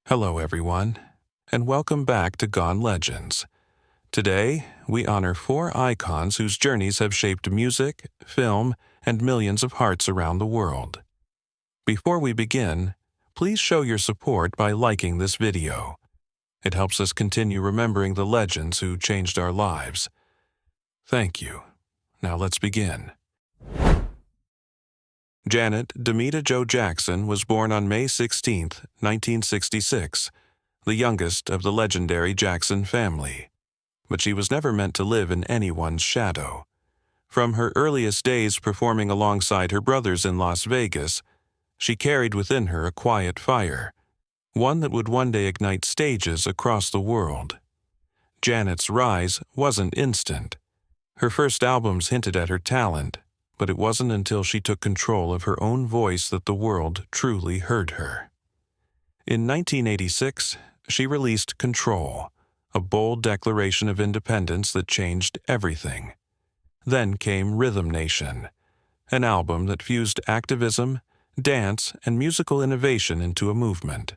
Hello, everyone, and welcome back to Gone Legends. Today, we honor 4 icons whose journeys have shaped music, film, and millions of hearts around the world. Before we begin, please show your support by liking this video. It helps us continue remembering the legends who changed our lives. Thank you. Now let's begin. Janet Demita Jo Jackson was born on May 16, 1966, the youngest of the legendary Jackson family. But she was never meant to live in anyone's shadow. From her earliest days performing alongside her brothers in Las Vegas, she carried within her a quiet fire, one that would one day ignite stages across the world. Janet's rise wasn't instant. Her first albums hinted at her talent, but it wasn't until she took control of her own voice that the world truly heard her. In 1986, she released Control, a bold declaration of independence that changed everything. Then came Rhythm Nation, an album that fused activism, dance, and musical innovation into a movement.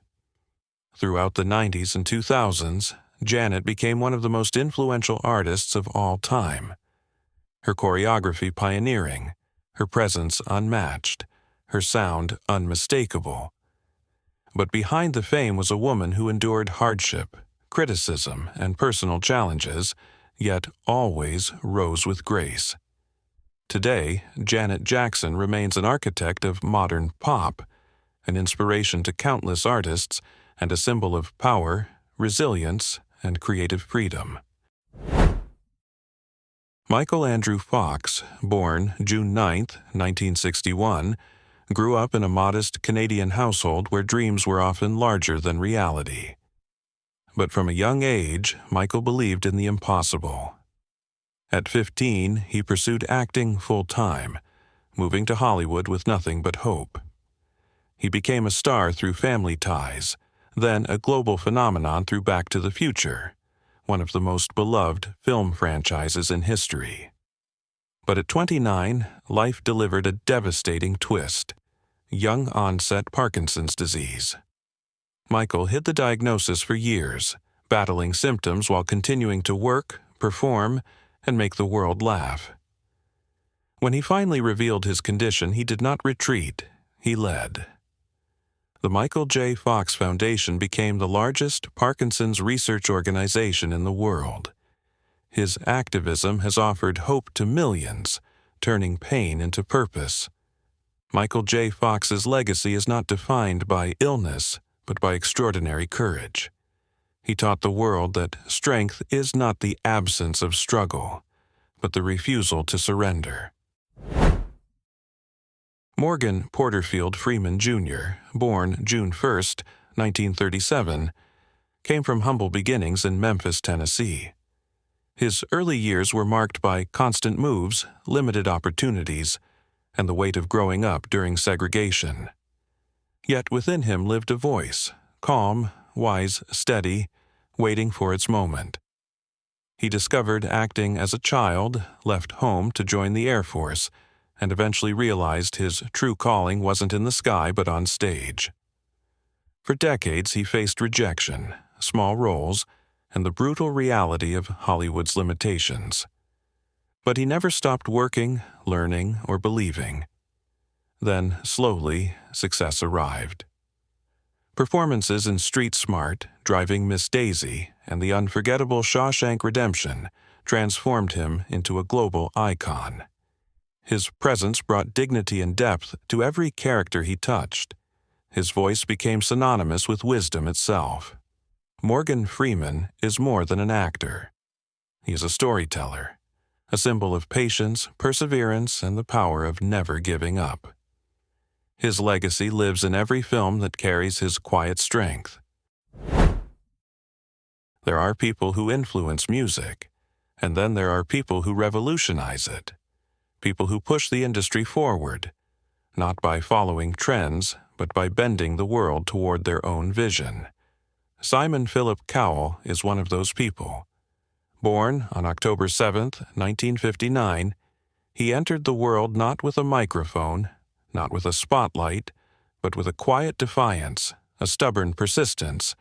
Throughout the 90s and 2000s, Janet became one of the most influential artists of all time. Her choreography pioneering, her presence unmatched, her sound unmistakable. But behind the fame was a woman who endured hardship, criticism, and personal challenges, yet always rose with grace. Today, Janet Jackson remains an architect of modern pop, an inspiration to countless artists, and a symbol of power, resilience, and creative freedom. Michael Andrew Fox, born June 9, 1961, grew up in a modest Canadian household where dreams were often larger than reality. But from a young age, Michael believed in the impossible. At 15, he pursued acting full-time, moving to Hollywood with nothing but hope. He became a star through Family Ties, then a global phenomenon through Back to the Future, one of the most beloved film franchises in history. But at 29, life delivered a devastating twist: young-onset Parkinson's disease. Michael hid the diagnosis for years, battling symptoms while continuing to work, perform, and make the world laugh. When he finally revealed his condition, he did not retreat, he led. The Michael J. Fox Foundation became the largest Parkinson's research organization in the world. His activism has offered hope to millions, turning pain into purpose. Michael J. Fox's legacy is not defined by illness, but by extraordinary courage. He taught the world that strength is not the absence of struggle, but the refusal to surrender. Morgan Porterfield Freeman, Jr., born June 1, 1937, came from humble beginnings in Memphis, Tennessee. His early years were marked by constant moves, limited opportunities, and the weight of growing up during segregation. Yet within him lived a voice, calm, wise, steady, waiting for its moment. He discovered acting as a child, left home to join the Air Force, and eventually realized his true calling wasn't in the sky but on stage. For decades he faced rejection, small roles, and the brutal reality of Hollywood's limitations. But he never stopped working, learning, or believing. Then, slowly, success arrived. Performances in Street Smart, Driving Miss Daisy, and the unforgettable Shawshank Redemption transformed him into a global icon. His presence brought dignity and depth to every character he touched. His voice became synonymous with wisdom itself. Morgan Freeman is more than an actor. He is a storyteller, a symbol of patience, perseverance, and the power of never giving up. His legacy lives in every film that carries his quiet strength. There are people who influence music, and then there are people who revolutionize it. People who push the industry forward, not by following trends, but by bending the world toward their own vision. Simon Philip Cowell is one of those people. Born on October 7, 1959, he entered the world not with a microphone, not with a spotlight, but with a quiet defiance, a stubborn persistence,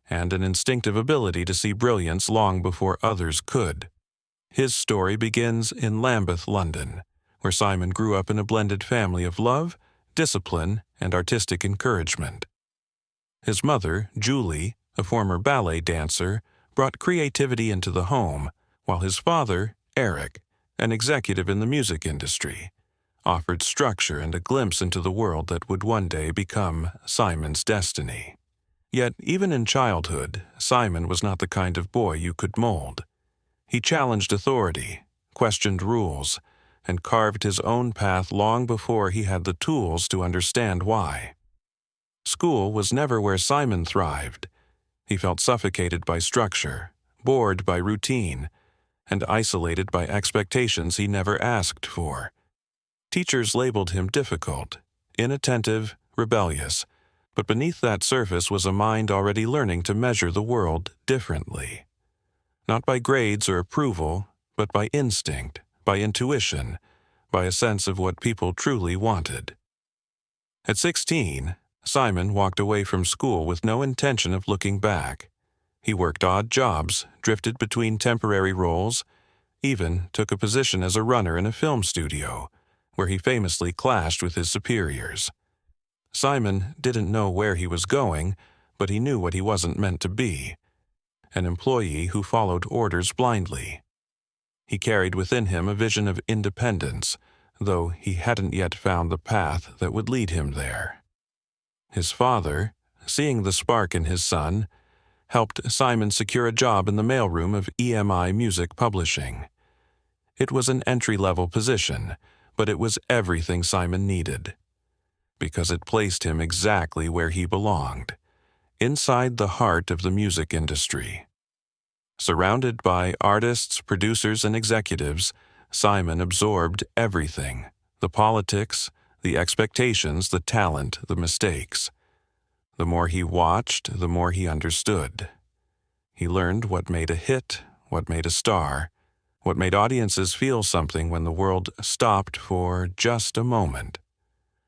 and an instinctive ability to see brilliance long before others could. His story begins in Lambeth, London, where Simon grew up in a blended family of love, discipline, and artistic encouragement. His mother, Julie, a former ballet dancer, brought creativity into the home, while his father, Eric, an executive in the music industry, offered structure and a glimpse into the world that would one day become Simon's destiny. Yet, even in childhood, Simon was not the kind of boy you could mold. He challenged authority, questioned rules, and carved his own path long before he had the tools to understand why. School was never where Simon thrived. He felt suffocated by structure, bored by routine, and isolated by expectations he never asked for. Teachers labeled him difficult, inattentive, rebellious, but beneath that surface was a mind already learning to measure the world differently. Not by grades or approval, but by instinct, by intuition, by a sense of what people truly wanted. At 16, Simon walked away from school with no intention of looking back. He worked odd jobs, drifted between temporary roles, even took a position as a runner in a film studio, where he famously clashed with his superiors. Simon didn't know where he was going, but he knew what he wasn't meant to be: an employee who followed orders blindly. He carried within him a vision of independence, though he hadn't yet found the path that would lead him there. His father, seeing the spark in his son, helped Simon secure a job in the mailroom of EMI Music Publishing. It was an entry-level position, but it was everything Simon needed, because it placed him exactly where he belonged, inside the heart of the music industry. Surrounded by artists, producers, and executives, Simon absorbed everything: the politics, the expectations, the talent, the mistakes. The more he watched, the more he understood. He learned what made a hit, what made a star, what made audiences feel something when the world stopped for just a moment.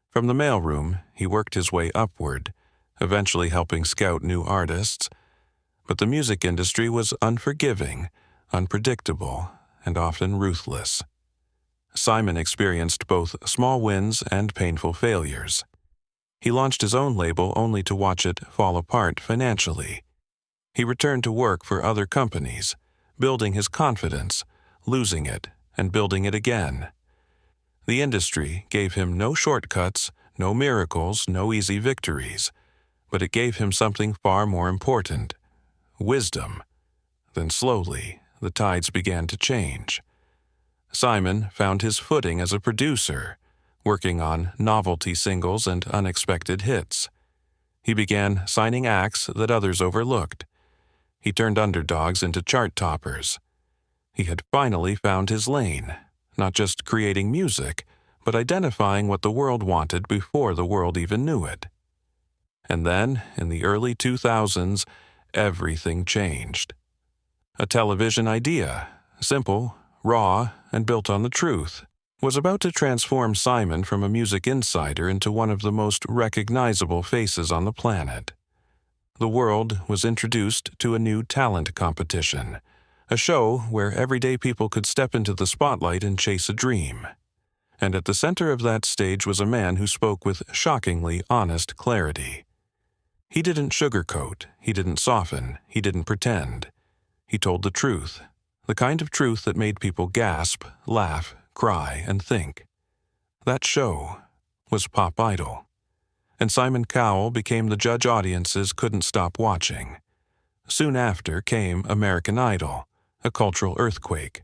From the mailroom, he worked his way upward, eventually helping scout new artists. But the music industry was unforgiving, unpredictable, and often ruthless. Simon experienced both small wins and painful failures. He launched his own label only to watch it fall apart financially. He returned to work for other companies, building his confidence, losing it, and building it again. The industry gave him no shortcuts, no miracles, no easy victories, but it gave him something far more important: wisdom. Then slowly, the tides began to change. Simon found his footing as a producer, working on novelty singles and unexpected hits. He began signing acts that others overlooked. He turned underdogs into chart toppers. He had finally found his lane, not just creating music, but identifying what the world wanted before the world even knew it. And then, in the early 2000s, everything changed. A television idea, simple, raw, and built on the truth, was about to transform Simon from a music insider into one of the most recognizable faces on the planet. The world was introduced to a new talent competition, a show where everyday people could step into the spotlight and chase a dream. And at the center of that stage was a man who spoke with shockingly honest clarity. He didn't sugarcoat, he didn't soften, he didn't pretend. He told the truth, the kind of truth that made people gasp, laugh, cry, and think. That show was Pop Idol. And Simon Cowell became the judge audiences couldn't stop watching. Soon after came American Idol, a cultural earthquake,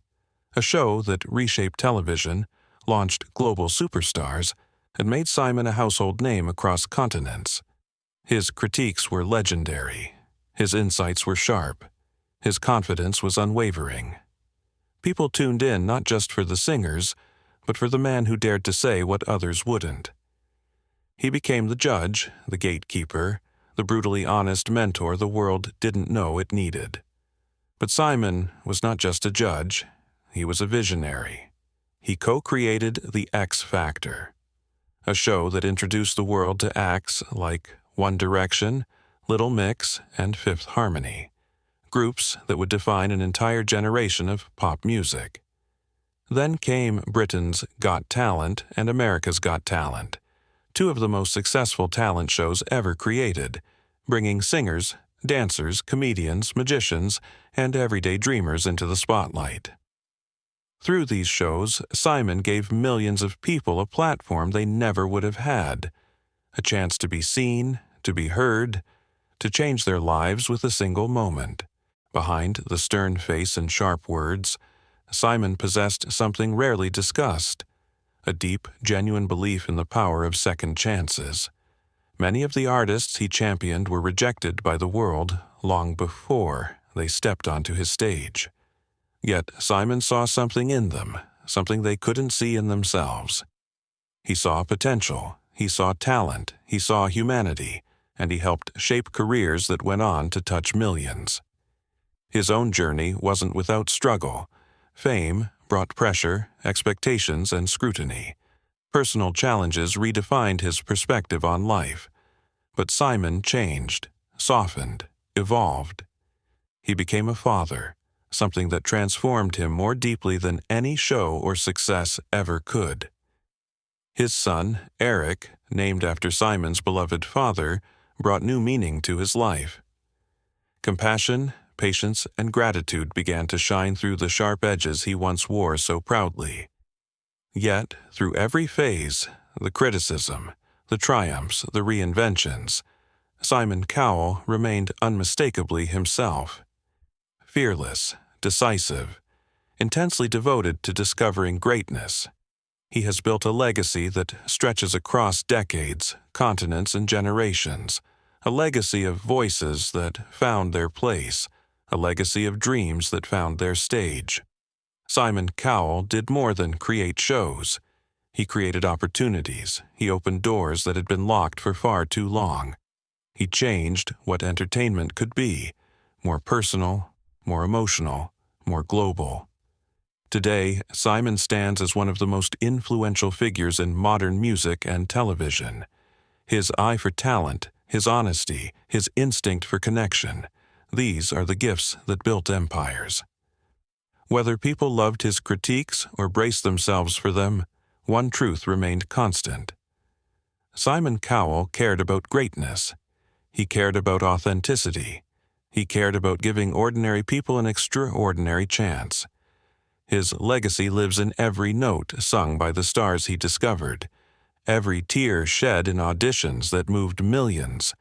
a show that reshaped television, launched global superstars, and made Simon a household name across continents. His critiques were legendary. His insights were sharp. His confidence was unwavering. People tuned in not just for the singers, but for the man who dared to say what others wouldn't. He became the judge, the gatekeeper, the brutally honest mentor the world didn't know it needed. But Simon was not just a judge, he was a visionary. He co-created The X Factor, a show that introduced the world to acts like One Direction, Little Mix, and Fifth Harmony, groups that would define an entire generation of pop music. Then came Britain's Got Talent and America's Got Talent, two of the most successful talent shows ever created, bringing singers, dancers, comedians, magicians, and everyday dreamers into the spotlight. Through these shows, Simon gave millions of people a platform they never would have had, a chance to be seen, to be heard, to change their lives with a single moment. Behind the stern face and sharp words, Simon possessed something rarely discussed, a deep, genuine belief in the power of second chances. Many of the artists he championed were rejected by the world long before they stepped onto his stage. Yet Simon saw something in them, something they couldn't see in themselves. He saw potential, he saw talent, he saw humanity, and he helped shape careers that went on to touch millions. His own journey wasn't without struggle. Fame brought pressure, expectations, and scrutiny. Personal challenges redefined his perspective on life. But Simon changed, softened, evolved. He became a father, something that transformed him more deeply than any show or success ever could. His son, Eric, named after Simon's beloved father, brought new meaning to his life. Compassion, patience, and gratitude began to shine through the sharp edges he once wore so proudly. Yet, through every phase, the criticism, the triumphs, the reinventions, Simon Cowell remained unmistakably himself. Fearless, decisive, intensely devoted to discovering greatness. He has built a legacy that stretches across decades, continents, and generations, a legacy of voices that found their place, a legacy of dreams that found their stage. Simon Cowell did more than create shows. He created opportunities. He opened doors that had been locked for far too long. He changed what entertainment could be, more personal, more emotional, more global. Today, Simon stands as one of the most influential figures in modern music and television. His eye for talent, his honesty, his instinct for connection, these are the gifts that built empires. Whether people loved his critiques or braced themselves for them, one truth remained constant. Simon Cowell cared about greatness. He cared about authenticity. He cared about giving ordinary people an extraordinary chance. His legacy lives in every note sung by the stars he discovered, every tear shed in auditions that moved millions,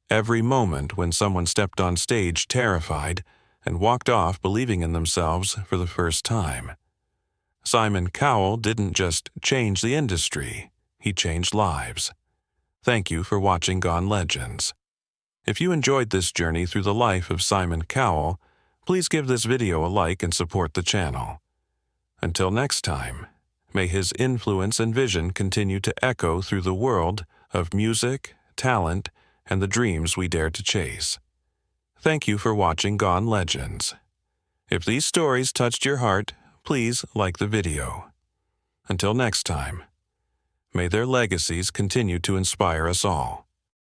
every moment when someone stepped on stage terrified and walked off believing in themselves for the first time. Simon Cowell didn't just change the industry, he changed lives. Thank you for watching Gone Legends. If you enjoyed this journey through the life of Simon Cowell, please give this video a like and support the channel. Until next time, may his influence and vision continue to echo through the world of music, talent, and the dreams we dare to chase. Thank you for watching Gone Legends. If these stories touched your heart, please like the video. Until next time, may their legacies continue to inspire us all.